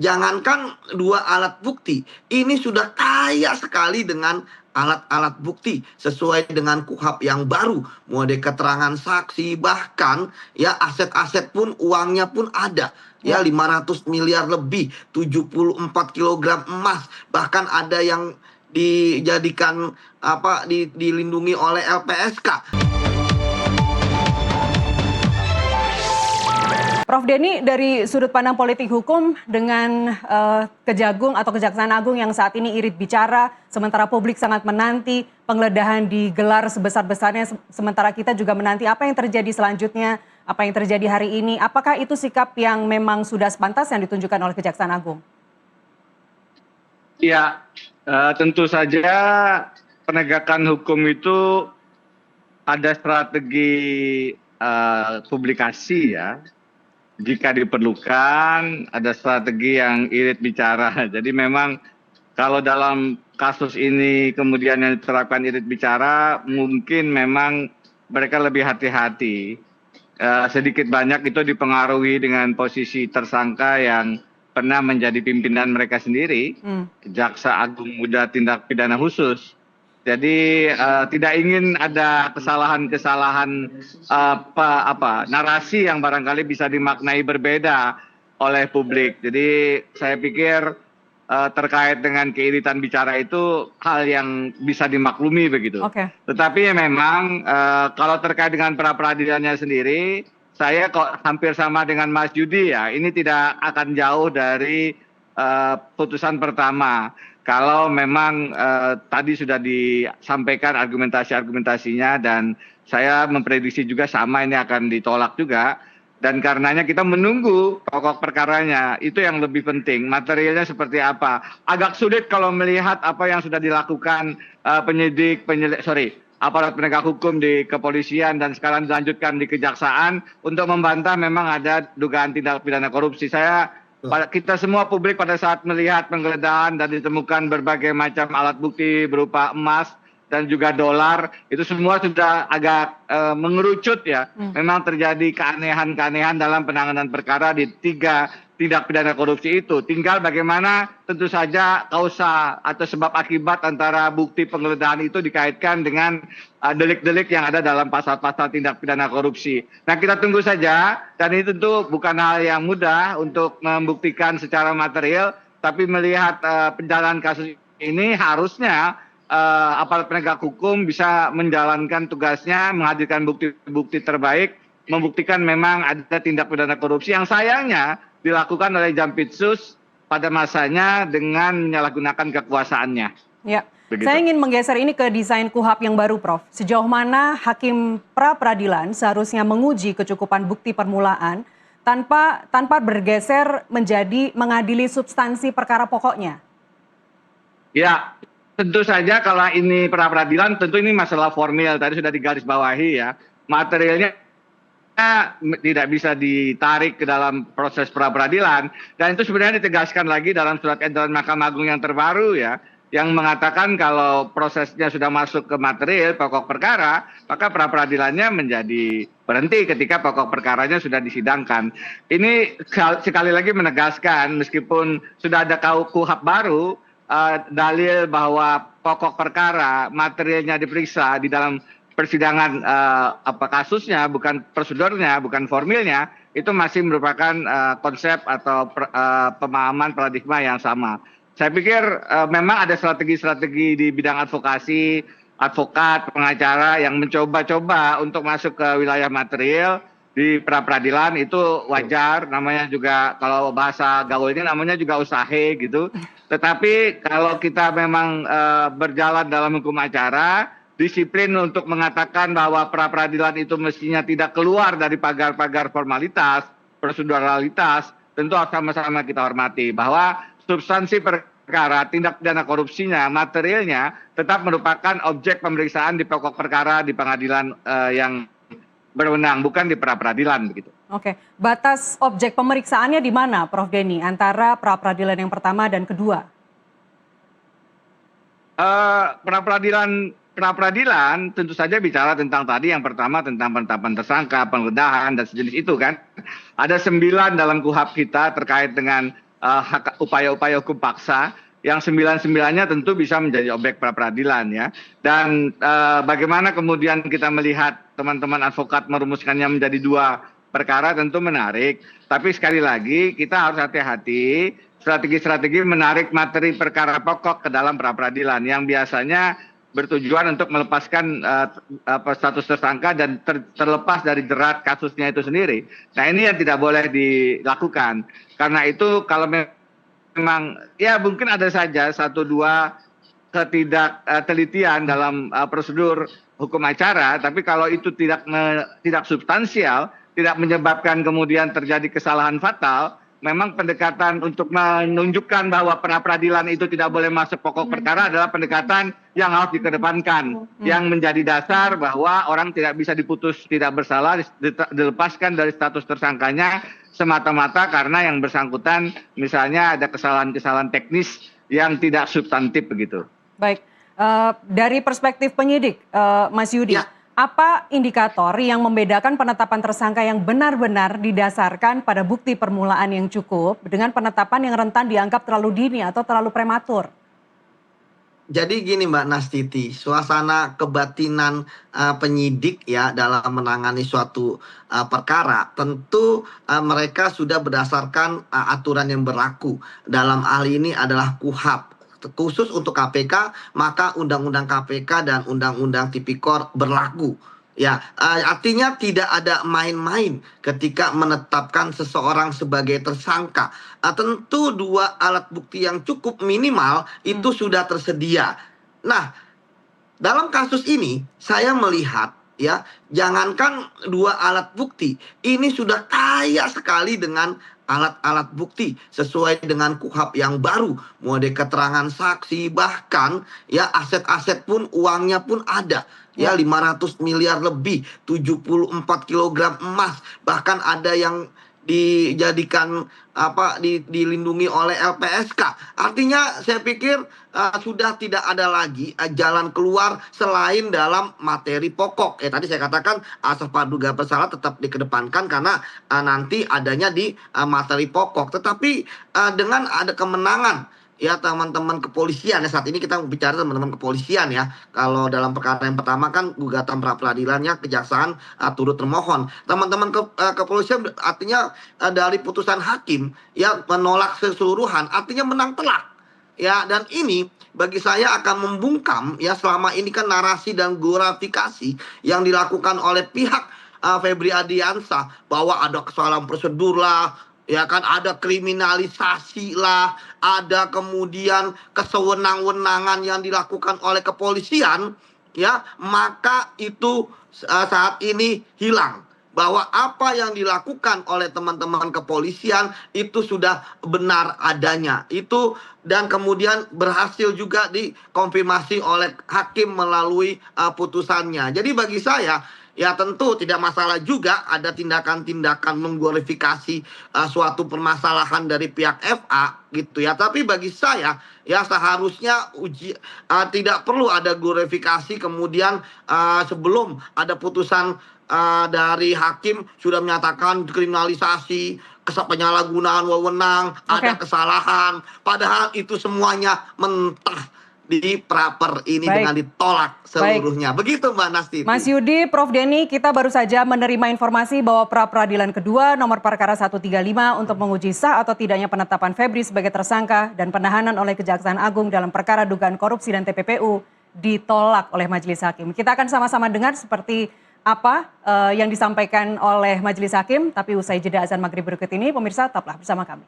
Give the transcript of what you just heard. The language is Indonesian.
Jangankan dua alat bukti, ini sudah kaya sekali dengan alat-alat bukti sesuai dengan KUHP yang baru, mulai keterangan saksi, bahkan ya aset-aset pun, uangnya pun ada. Ya, Ya. 500 miliar lebih, 74 kilogram emas, bahkan ada yang dijadikan dilindungi oleh LPSK. Prof Denny, dari sudut pandang politik hukum dengan Kejagung atau Kejaksaan Agung yang saat ini irit bicara, sementara publik sangat menanti penggeledahan digelar sebesar-besarnya, sementara kita juga menanti apa yang terjadi selanjutnya, apa yang terjadi hari ini. Apakah itu sikap yang memang sudah sepantas yang ditunjukkan oleh Kejaksaan Agung? Ya, tentu saja penegakan hukum itu ada strategi publikasi ya. Jika diperlukan, ada strategi yang irit bicara. Jadi memang kalau dalam kasus ini kemudian yang diterapkan irit bicara, mungkin memang mereka lebih hati-hati. Sedikit banyak itu dipengaruhi dengan posisi tersangka yang pernah menjadi pimpinan mereka sendiri, Jaksa Agung Muda Tindak Pidana Khusus. Jadi tidak ingin ada kesalahan-kesalahan narasi yang barangkali bisa dimaknai berbeda oleh publik. Jadi saya pikir terkait dengan keiritan bicara itu hal yang bisa dimaklumi begitu. Tetapi memang kalau terkait dengan pra peradilannya sendiri, saya kok hampir sama dengan Mas Yudi ya. Ini tidak akan jauh dari putusan pertama. Kalau memang tadi sudah disampaikan argumentasinya dan saya memprediksi juga sama ini akan ditolak juga. Dan karenanya kita menunggu pokok perkaranya, itu yang lebih penting. Materialnya seperti apa. Agak sulit kalau melihat apa yang sudah dilakukan aparat penegak hukum di kepolisian dan sekarang dilanjutkan di kejaksaan untuk membantah memang ada dugaan tindak pidana korupsi. Kita semua publik pada saat melihat penggeledahan dan ditemukan berbagai macam alat bukti berupa emas dan juga dolar, itu semua sudah agak mengerucut ya. Memang terjadi keanehan-keanehan dalam penanganan perkara di 3 tindak pidana korupsi itu. Tinggal bagaimana tentu saja kausa atau sebab akibat antara bukti penggeledahan itu dikaitkan dengan delik-delik yang ada dalam pasal-pasal tindak pidana korupsi. Nah, kita tunggu saja, dan itu tentu bukan hal yang mudah untuk membuktikan secara material, tapi melihat penjalanan kasus ini harusnya aparat penegak hukum bisa menjalankan tugasnya, menghadirkan bukti-bukti terbaik, membuktikan memang ada tindak pidana korupsi yang sayangnya dilakukan oleh Jampitsus pada masanya dengan menyalahgunakan kekuasaannya. Ya, saya ingin menggeser ini ke desain KUHP yang baru, Prof. Sejauh mana hakim pra peradilan seharusnya menguji kecukupan bukti permulaan tanpa bergeser menjadi mengadili substansi perkara pokoknya? Ya, tentu saja kalau ini pra peradilan, tentu ini masalah formil, tadi sudah digarisbawahi ya. Materialnya tidak bisa ditarik ke dalam proses pra peradilan, dan itu sebenarnya ditegaskan lagi dalam surat edaran Mahkamah Agung yang terbaru ya, yang mengatakan kalau prosesnya sudah masuk ke material pokok perkara, maka pra peradilannya menjadi berhenti ketika pokok perkaranya sudah disidangkan. Ini sekali lagi menegaskan meskipun sudah ada KUHP baru, dalil bahwa pokok perkara materialnya diperiksa di dalam persidangan kasusnya, bukan prosedurnya, bukan formilnya, itu masih merupakan konsep atau pemahaman paradigma yang sama. Saya pikir memang ada strategi-strategi di bidang advokasi, advokat, pengacara yang mencoba-coba untuk masuk ke wilayah material di pra peradilan, itu wajar, namanya juga kalau bahasa gaulnya namanya juga usahe gitu. Tetapi kalau kita memang berjalan dalam hukum acara, disiplin untuk mengatakan bahwa pra peradilan itu mestinya tidak keluar dari pagar-pagar formalitas, proseduralitas, tentu sama-sama kita hormati bahwa substansi perkara, tindak pidana korupsinya, materialnya tetap merupakan objek pemeriksaan di pokok perkara di pengadilan yang berwenang, bukan di pra peradilan begitu. Oke, batas objek pemeriksaannya di mana, Prof Denny, antara pra peradilan yang pertama dan kedua? Pra peradilan tentu saja bicara tentang tadi yang pertama tentang penetapan tersangka, penggeledahan dan sejenis itu kan. Ada 9 dalam KUHP kita terkait dengan upaya-upaya hukum paksa yang 99-nya tentu bisa menjadi objek pra peradilan ya. Dan bagaimana kemudian kita melihat teman-teman advokat merumuskannya menjadi 2 perkara tentu menarik. Tapi sekali lagi kita harus hati-hati strategi-strategi menarik materi perkara pokok ke dalam pra peradilan yang biasanya bertujuan untuk melepaskan status tersangka dan terlepas dari jerat kasusnya itu sendiri. Nah ini yang tidak boleh dilakukan. Karena itu kalau memang ya mungkin ada saja 1-2 ketidaktelitian dalam prosedur hukum acara, tapi kalau itu tidak substansial, tidak menyebabkan kemudian terjadi kesalahan fatal, memang pendekatan untuk menunjukkan bahwa pra peradilan itu tidak boleh masuk pokok perkara adalah pendekatan yang harus dikedepankan, yang menjadi dasar bahwa orang tidak bisa diputus tidak bersalah, dilepaskan dari status tersangkanya semata-mata karena yang bersangkutan misalnya ada kesalahan-kesalahan teknis yang tidak substantif begitu. Baik, dari perspektif penyidik, Mas Yudi, Ya. apa indikator yang membedakan penetapan tersangka yang benar-benar didasarkan pada bukti permulaan yang cukup dengan penetapan yang rentan dianggap terlalu dini atau terlalu prematur? Jadi gini Mbak Nastiti, suasana kebatinan penyidik ya dalam menangani suatu perkara tentu mereka sudah berdasarkan aturan yang berlaku. Dalam hal ini adalah KUHP. Khusus untuk KPK, maka Undang-Undang KPK dan Undang-Undang Tipikor berlaku. Ya, artinya tidak ada main-main ketika menetapkan seseorang sebagai tersangka. Tentu 2 alat bukti yang cukup minimal itu sudah tersedia. Nah, dalam kasus ini saya melihat ya, jangankan 2 alat bukti, ini sudah kaya sekali dengan alat-alat bukti sesuai dengan KUHP yang baru, mulai keterangan saksi, bahkan ya aset-aset pun uangnya pun ada. Ya 500 miliar lebih, 74 kilogram emas, bahkan ada yang dijadikan dilindungi oleh LPSK. Artinya saya pikir sudah tidak ada lagi jalan keluar selain dalam materi pokok. Tadi saya katakan asas praduga bersalah tetap dikedepankan karena nanti adanya di materi pokok. Tetapi dengan ada kemenangan ya teman-teman kepolisian ya, saat ini kita bicara teman-teman kepolisian ya. Kalau dalam perkara yang pertama kan gugatan pra peradilannya kejaksaan turut termohon. Teman-teman kepolisian artinya dari putusan hakim ya menolak keseluruhan, artinya menang telak. Ya, dan ini bagi saya akan membungkam ya selama ini kan narasi dan glorifikasi yang dilakukan oleh pihak Febri Ardiansah bahwa ada kesalahan prosedur lah, ya kan, ada kriminalisasi lah, ada kemudian kesewenang-wenangan yang dilakukan oleh kepolisian, ya, maka itu saat ini hilang. Bahwa apa yang dilakukan oleh teman-teman kepolisian itu sudah benar adanya. Itu dan kemudian berhasil juga dikonfirmasi oleh hakim melalui putusannya. Jadi bagi saya ya tentu tidak masalah juga ada tindakan-tindakan mengglorifikasi suatu permasalahan dari pihak FA gitu ya. Tapi bagi saya ya seharusnya tidak perlu ada glorifikasi kemudian sebelum ada putusan dari hakim sudah menyatakan kriminalisasi, penyalahgunaan wewenang, ada kesalahan. Padahal itu semuanya mentah di praper ini dengan ditolak seluruhnya. Begitu Mbak Nastiti. Mas Yudi, Prof Denny, kita baru saja menerima informasi bahwa pra peradilan kedua nomor perkara 135 untuk menguji sah atau tidaknya penetapan Febri sebagai tersangka dan penahanan oleh Kejaksaan Agung dalam perkara dugaan korupsi dan TPPU ditolak oleh Majelis Hakim. Kita akan sama-sama dengar seperti apa yang disampaikan oleh Majelis Hakim, tapi usai jeda azan maghrib berikut ini, pemirsa tetaplah bersama kami.